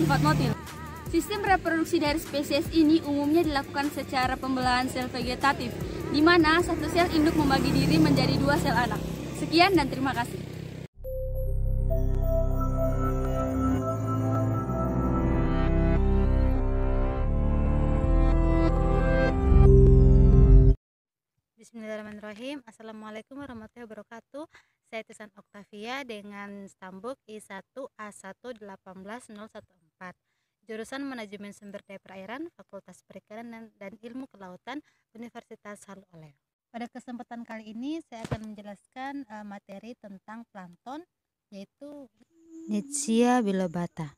bersifat motil. Sistem reproduksi dari spesies ini umumnya dilakukan secara pembelahan sel vegetatif, di mana satu sel induk membagi diri menjadi 2 sel anak. Sekian dan terima kasih. Bismillahirrahmanirrahim. Assalamualaikum warahmatullahi wabarakatuh. Saya Tisan Oktavia dengan stambuk I1A1-18014, jurusan Manajemen Sumber Daya Perairan, Fakultas Perikanan dan Ilmu Kelautan, Universitas Halu Oleo. Pada kesempatan kali ini saya akan menjelaskan materi tentang plankton, yaitu Knitsia bilobata.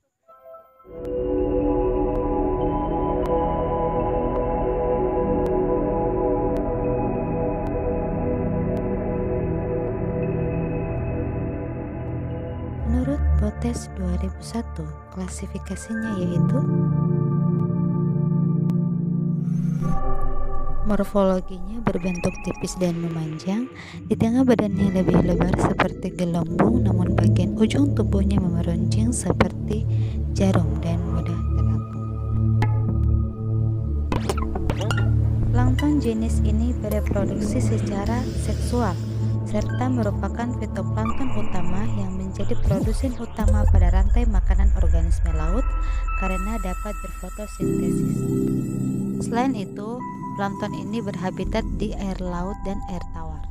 Menurut Botes 2001, klasifikasinya yaitu morfologinya berbentuk tipis dan memanjang, di tengah badannya lebih lebar seperti gelembung, namun bagian ujung tubuhnya memeruncing seperti jarum dan mudah terapung. Plankton jenis ini bereproduksi secara seksual, serta merupakan fitoplankton utama yang menjadi produsen utama pada rantai makanan organisme laut karena dapat berfotosintesis. Selain itu, plankton ini berhabitat di air laut dan air tawar.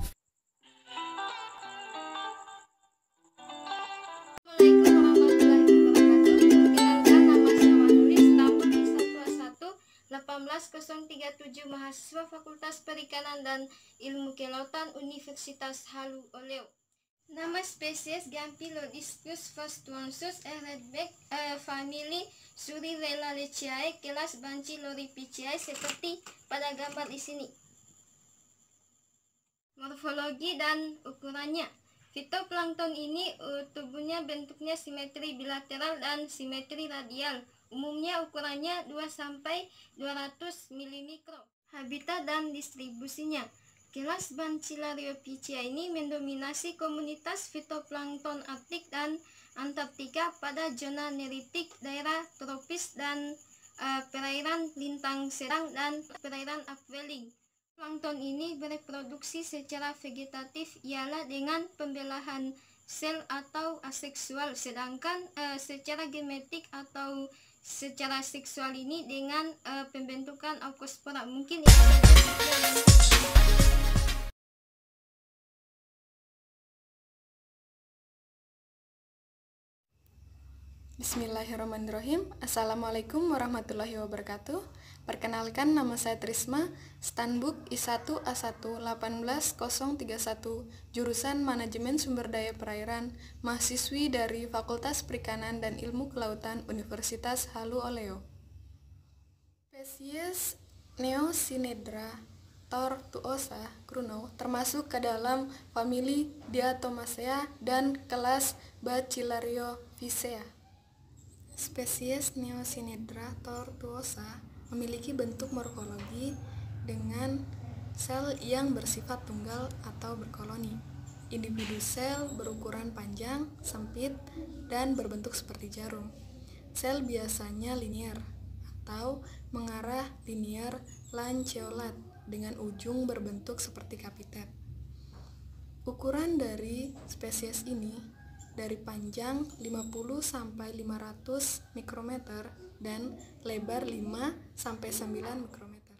Mahasiswa Fakultas Perikanan dan Ilmu Kelautan Universitas Halu Oleo. Nama spesies Gampylodiscus fastuosus redback, famili Surirellariaceae, kelas Bacilloripiceae seperti pada gambar di sini. Morfologi dan ukurannya. Fitoplankton ini tubuhnya bentuknya simetri bilateral dan simetri radial. Umumnya ukurannya 2-200 mm. Habitat dan distribusinya. Kelas Bacillorhizidae ini mendominasi komunitas fitoplankton Arktik dan Antartika pada zona neritik, daerah tropis dan perairan lintang sedang dan perairan upwelling. Plankton ini bereproduksi secara vegetatif ialah dengan pembelahan sel atau aseksual, sedangkan secara genetik atau secara seksual ini dengan pembentukan oncospora. Mungkin itu saja. Bismillahirrahmanirrahim. Assalamualaikum warahmatullahi wabarakatuh. Perkenalkan, nama saya Trisma, Standbook I1A1-18031, jurusan Manajemen Sumber Daya Perairan, mahasiswi dari Fakultas Perikanan dan Ilmu Kelautan Universitas Halu Oleo. Spesies Neosynedra tortuosa Krunow termasuk ke dalam famili Diatomaceae dan kelas Bacillorhizidae. Spesies Neosynedra tortuosa memiliki bentuk morfologi dengan sel yang bersifat tunggal atau berkoloni. Individu sel berukuran panjang, sempit, dan berbentuk seperti jarum. Sel biasanya linear atau mengarah linear lanceolat dengan ujung berbentuk seperti kapitet. Ukuran dari spesies ini dari panjang 50-500 mikrometer dan lebar 5-9 mikrometer.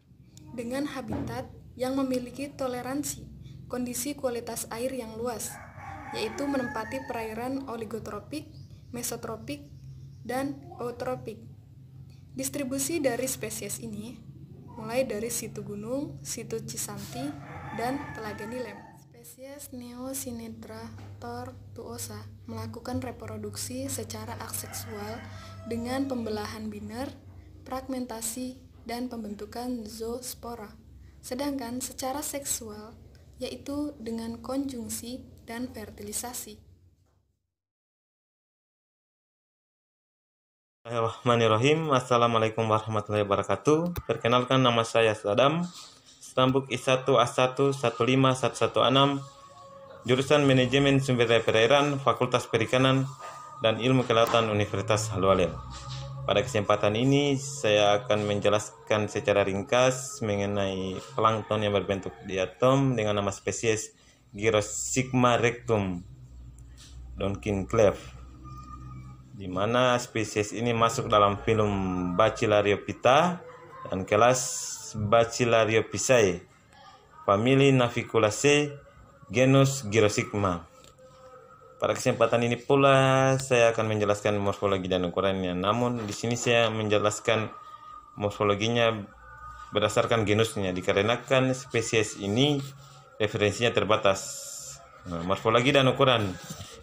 Dengan habitat yang memiliki toleransi kondisi kualitas air yang luas, yaitu menempati perairan oligotropik, mesotropik, dan eutropik. Distribusi dari spesies ini mulai dari situ gunung, situ Cisanti, dan Telaga Nilem. Spesies Neosynedra tortuosa melakukan reproduksi secara aseksual dengan pembelahan biner, fragmentasi, dan pembentukan zoospora. Sedangkan secara seksual yaitu dengan konjungsi dan fertilisasi. Bismillahirrahmanirrahim. Assalamualaikum warahmatullahi wabarakatuh. Perkenalkan, nama saya Sadam, Stambuk I1A1-15116, jurusan Manajemen Sumber Daya Perairan, Fakultas Perikanan dan Ilmu Kelautan Universitas Halu Oleo. Pada kesempatan ini saya akan menjelaskan secara ringkas mengenai plankton yang berbentuk diatom dengan nama spesies Gyrosigma rectum Donkin-Clef, di mana spesies ini masuk dalam filum Bacillariophyta dan kelas Bacillariophysae, famili Naviculaceae, genus Gyrosigma. Pada kesempatan ini pula saya akan menjelaskan morfologi dan ukurannya. Namun di sini saya menjelaskan morfologinya berdasarkan genusnya dikarenakan spesies ini referensinya terbatas. Morfologi dan ukuran.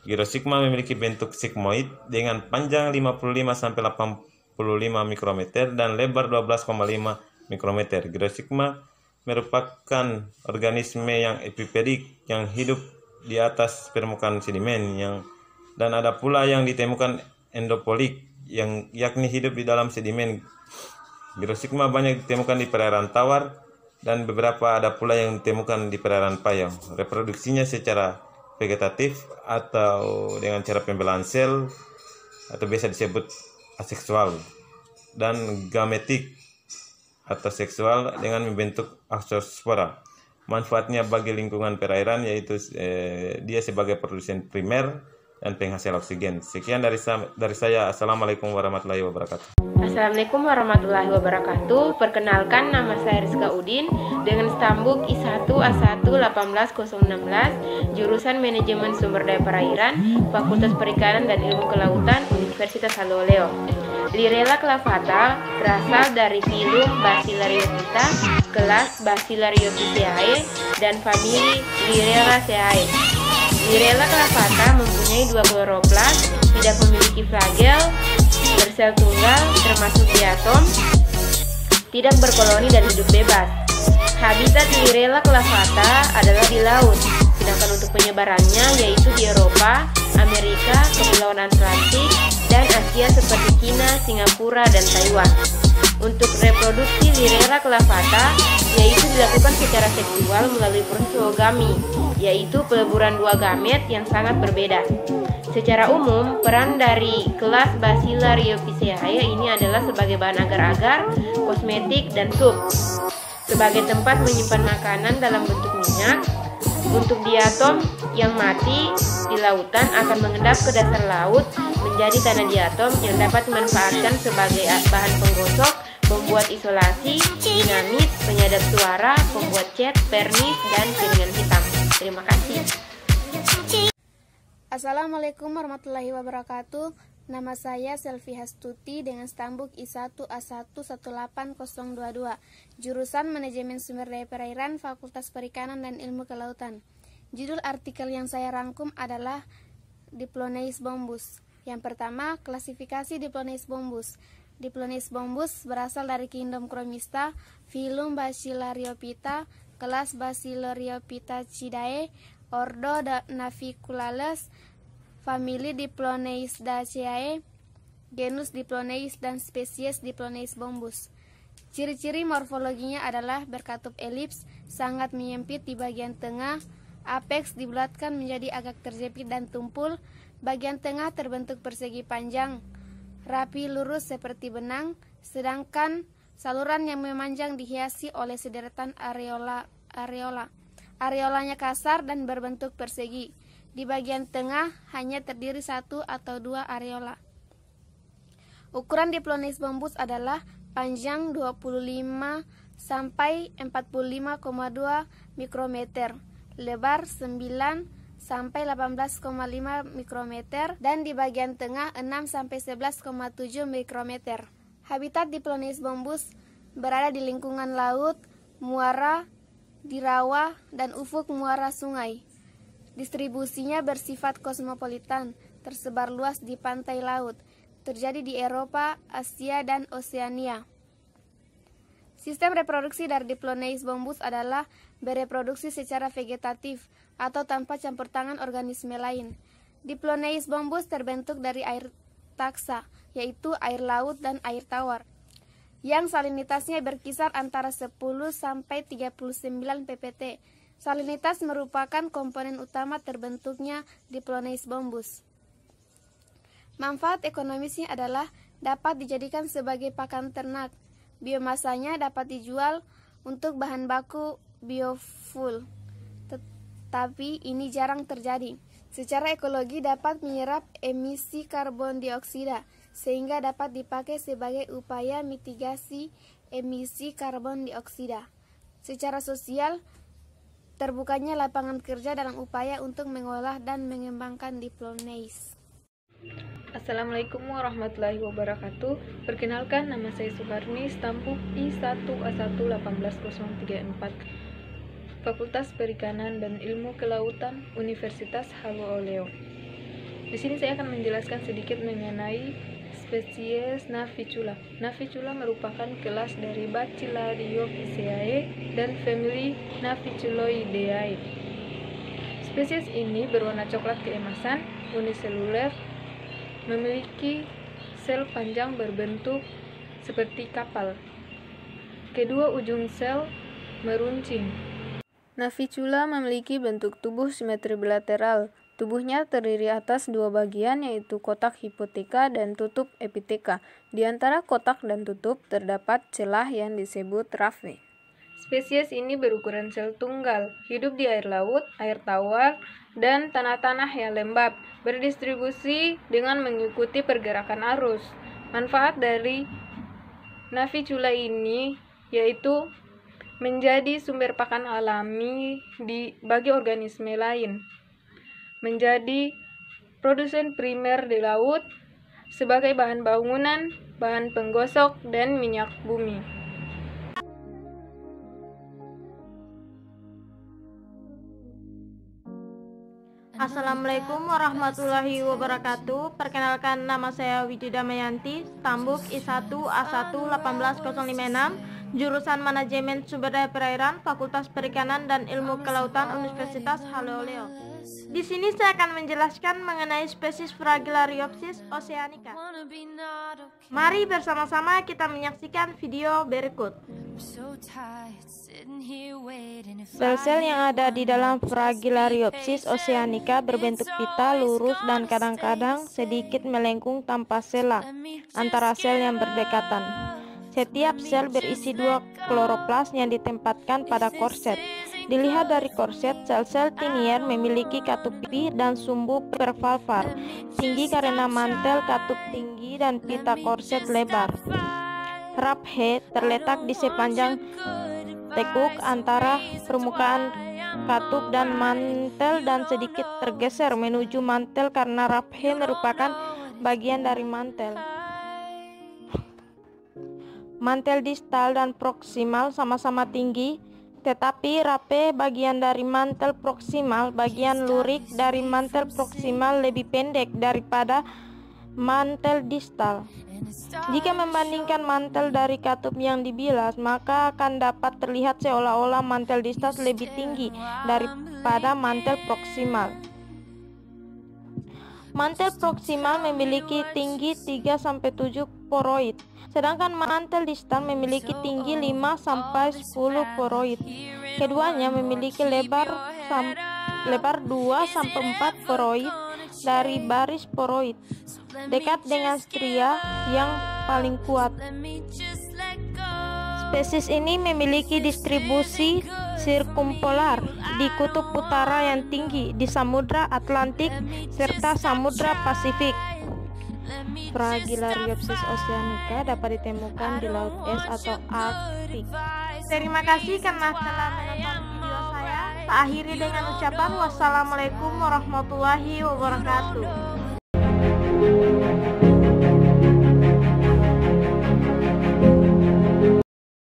Gyrosigma memiliki bentuk sigmoid dengan panjang 55 sampai 85 mikrometer dan lebar 12,5 mikrometer. Gyrosigma merupakan organisme yang epipedik yang hidup di atas permukaan sedimen dan ada pula yang ditemukan endopolik yang yakni hidup di dalam sedimen. Gyrosigma banyak ditemukan di perairan tawar dan beberapa ada pula yang ditemukan di perairan payung. Reproduksinya secara vegetatif atau dengan cara pembelahan sel atau biasa disebut aseksual, dan gametik atau seksual dengan membentuk azospora. Manfaatnya bagi lingkungan perairan yaitu dia sebagai produsen primer dan penghasil oksigen. Sekian dari saya. Assalamualaikum warahmatullahi wabarakatuh. Assalamualaikum warahmatullahi wabarakatuh. Perkenalkan, nama saya Rizka Udin dengan stambuk I1A1-18016, jurusan Manajemen Sumber Daya Perairan, Fakultas Perikanan dan Ilmu Kelautan, Universitas Haloleo. Lirella clavata berasal dari filum Bacillariophyta, kelas Bacillariophysae, dan famili Lirelaceae. Lirella clavata mempunyai 2 kloroplas, tidak memiliki flagel, bersel tunggal termasuk diatom, tidak berkoloni dan hidup bebas. Habitat Lirella clavata adalah di laut, sedangkan untuk penyebarannya yaitu di Eropa, Amerika, Kepulauan Atlantik, dan Asia seperti Cina, Singapura, dan Taiwan. Untuk reproduksi Lirella clavata yaitu dilakukan secara seksual melalui proses zoogami, yaitu peleburan 2 gamet yang sangat berbeda. Secara umum, peran dari kelas Bacillariophysae ini adalah sebagai bahan agar-agar, kosmetik, dan sup, sebagai tempat menyimpan makanan dalam bentuk minyak. Untuk diatom yang mati di lautan akan mengendap ke dasar laut menjadi tanah diatom yang dapat dimanfaatkan sebagai bahan penggosok, pembuat isolasi, dinamit, penyadap suara, pembuat cat, vernis, dan piringan hitam. Terima kasih. Assalamualaikum warahmatullahi wabarakatuh. Nama saya Selvi Hastuti dengan stambuk I1A1-18022, jurusan Manajemen Sumber Daya Perairan, Fakultas Perikanan dan Ilmu Kelautan. Judul artikel yang saya rangkum adalah Diploneis bombus. Yang pertama, klasifikasi Diploneis bombus. Diploneis bombus berasal dari kingdom Chromista, filum Bacillariophyta, kelas Bacillariophytacidae, ordo Naviculaceae, famili Diploneisdaceae, genus Diploneis, dan spesies Diploneis bombus. Ciri-ciri morfologinya adalah berkatup elips, sangat menyempit di bagian tengah, apeks dibulatkan menjadi agak terjepit dan tumpul, bagian tengah terbentuk persegi panjang, rapi lurus seperti benang, sedangkan saluran yang memanjang dihiasi oleh sederetan areola. Areolanya kasar dan berbentuk persegi. Di bagian tengah hanya terdiri 1 atau 2 areola. Ukuran Diploneis bombus adalah panjang 25 sampai 45,2 mikrometer, lebar 9 sampai 18,5 mikrometer, dan di bagian tengah 6 sampai 11,7 mikrometer. Habitat Diploneis bombus berada di lingkungan laut, muara, di rawa, dan ufuk muara sungai. Distribusinya bersifat kosmopolitan, tersebar luas di pantai laut, terjadi di Eropa, Asia, dan Oseania. Sistem reproduksi dari Diploneis bombus adalah bereproduksi secara vegetatif atau tanpa campur tangan organisme lain. Diploneis bombus terbentuk dari air taksa, yaitu air laut dan air tawar, yang salinitasnya berkisar antara 10 sampai 39 ppt. Salinitas merupakan komponen utama terbentuknya Diploneis bombus. Manfaat ekonomisnya adalah dapat dijadikan sebagai pakan ternak. Biomasanya dapat dijual untuk bahan baku biofuel. Tetapi ini jarang terjadi. Secara ekologi dapat menyerap emisi karbon dioksida, sehingga dapat dipakai sebagai upaya mitigasi emisi karbon dioksida. Secara sosial, terbukanya lapangan kerja dalam upaya untuk mengolah dan mengembangkan diploneis. Assalamualaikum warahmatullahi wabarakatuh. Perkenalkan, nama saya Suharni, stambuk I1A1-18034, Fakultas Perikanan dan Ilmu Kelautan, Universitas Halluoleo. Di sini saya akan menjelaskan sedikit mengenai spesies Naficula. Naficula merupakan kelas dari Bacillariophyceae dan famili Naficuloideae. Spesies ini berwarna coklat keemasan, uniseluler, memiliki sel panjang berbentuk seperti kapal. Kedua ujung sel meruncing. Naficula memiliki bentuk tubuh simetri bilateral. Tubuhnya terdiri atas dua bagian, yaitu kotak hipoteka dan tutup epiteka. Di antara kotak dan tutup terdapat celah yang disebut raphe. Spesies ini berukuran sel tunggal, hidup di air laut, air tawar, dan tanah-tanah yang lembab, berdistribusi dengan mengikuti pergerakan arus. Manfaat dari Naficula ini yaitu menjadi sumber pakan alami bagi organisme lain, menjadi produsen primer di laut sebagai bahan bangunan, bahan penggosok, dan minyak bumi. Assalamualaikum warahmatullahi wabarakatuh. Perkenalkan, nama saya Widya Damayanti, stambuk I1A1-18056, jurusan Manajemen Sumber Daya Perairan, Fakultas Perikanan dan Ilmu Kelautan, Universitas Halluoleo. Di sini saya akan menjelaskan mengenai spesies Fragilariopsis oceanica. Mari bersama-sama kita menyaksikan video berikut. Sel-sel yang ada di dalam Fragilariopsis oceanica berbentuk pita, lurus, dan kadang-kadang sedikit melengkung tanpa sela antara sel yang berdekatan. Setiap sel berisi dua kloroplas yang ditempatkan pada korset. Dilihat dari korset, sel-sel tinier memiliki katup pipi dan sumbu pervalvar tinggi karena mantel katup tinggi dan pita korset lebar. Raphe terletak di sepanjang tekuk antara permukaan katup dan mantel dan sedikit tergeser menuju mantel karena raphe merupakan bagian dari mantel. Mantel distal dan proksimal sama-sama tinggi, tetapi raphe bagian dari mantel proksimal, bagian lurik dari mantel proksimal lebih pendek daripada mantel distal. Jika membandingkan mantel dari katup yang dibilas, maka akan dapat terlihat seolah-olah mantel distal lebih tinggi daripada mantel proksimal. Mantel proksimal memiliki tinggi 3-7 poroid, sedangkan mantel distal memiliki tinggi 5-10 poroid. Keduanya memiliki lebar 2-4 poroid dari baris poroid, dekat dengan stria yang paling kuat. Spesies ini memiliki distribusi sirkumpolar di kutub utara yang tinggi, di Samudra Atlantik serta Samudra Pasifik. Fragilariopsis oceanica dapat ditemukan di laut es atau Arktik. Terima kasih karena telah menonton video saya. Saya akhiri dengan ucapan wassalamualaikum warahmatullahi wabarakatuh.